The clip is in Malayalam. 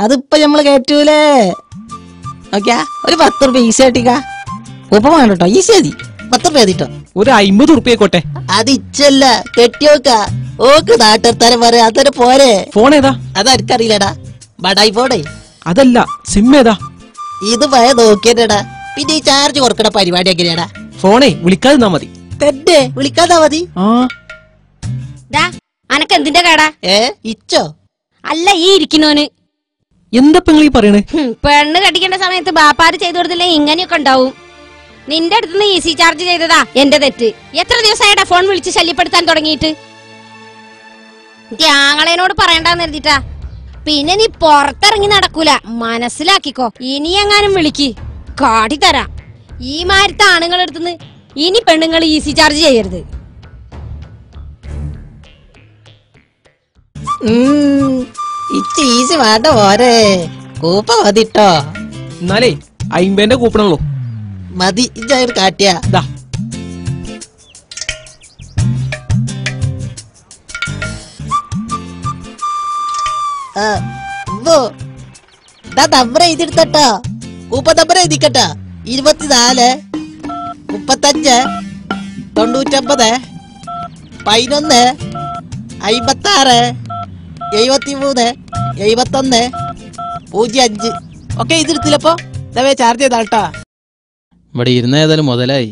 അതിപ്പോ നമ്മള് കയറ്റൂലേ. ഓക്കെ, ഒരു 10 രൂപ ഈസി ആയിട്ടിക്കാ. ഉപ്പ വേണ്ട കേട്ടോ, ഈസി മതി. 10 രൂപ മതിട്ടോ. ഒരു 50 രൂപ ആയിക്കോട്ടെ. അത് ഇച്ചല്ല, കെട്ടിയോക്ക. ഓക്ക് നാട്ടിർത്താരം പറയാ, അതൊരു പോരെ. ഫോൺ ഏതാ? അതെനിക്കറിയില്ലടാ. ബടായി ഫോണേ. അതല്ല, സിം ഏതാ? ഇത് പയ നോക്കിയടാ. പിന്നെ ഈ ചാർജ് കൊടുക്കണ പരിപാടി എങ്ങനെയാടാ? ഫോണേ വിളിക്കാതിരുന്നാ മതി. തന്നെ വിളിക്കാതാ മതി. അനക്ക് എന്തിന്റെ കേടാ? ഇച്ചോ? അല്ല, ഈ ഇരിക്കുന്നോന്. എന്താ നിങ്ങൾ ഈ പറയണേ? പെണ്ണ് കെട്ടിക്കേണ്ട സമയത്ത് ബാപ്പാര് ചെയ്തു കൊടുത്തില്ലേ ഇങ്ങനെയൊക്കെ ഉണ്ടാവും. നിന്റെ അടുത്തുനിന്ന് ഈസി ചാർജ് ചെയ്തതാ എന്റെ തെറ്റ്. എത്ര ദിവസമായിട്ടാ ഫോൺ വിളിച്ച് ശല്യപ്പെടുത്താൻ തുടങ്ങിയിട്ട്? ആങ്ങളേനോട് പറയണ്ടെന്ന് എഴുതിട്ടാ. പിന്നെ നീ പുറത്തിറങ്ങി നടക്കൂല, മനസ്സിലാക്കിക്കോ. ഇനി എങ്ങാനും വിളിക്ക്, കാട്ടിത്തരാം. ഈ മാരത്തെ ആണുങ്ങളെടുത്തുനിന്ന് ഇനി പെണ്ണുങ്ങൾ ഈസി ചാർജ് ചെയ്യരുത്. ഈസി വേണ്ട പോരെ, കൂപ്പ മതിട്ടോ. എന്നാലേ 50 കൂപ്പണുള്ളൂ. മതി, ഇജായിട്ട് കാട്ടിയാ. നമ്പർ എഴുതിയെടുത്തട്ടോ. കൂപ്പ നമ്പർ എഴുതിക്കട്ടോ. 24 35 99 11 56 73 71 05. ഒക്കെ എഴുതിയെടുത്തില്ലപ്പോ. ചാർജ് ചെയ്താട്ടാ. ഇവിടെ ഇരുന്ന ഏതായാലും മുതലായി.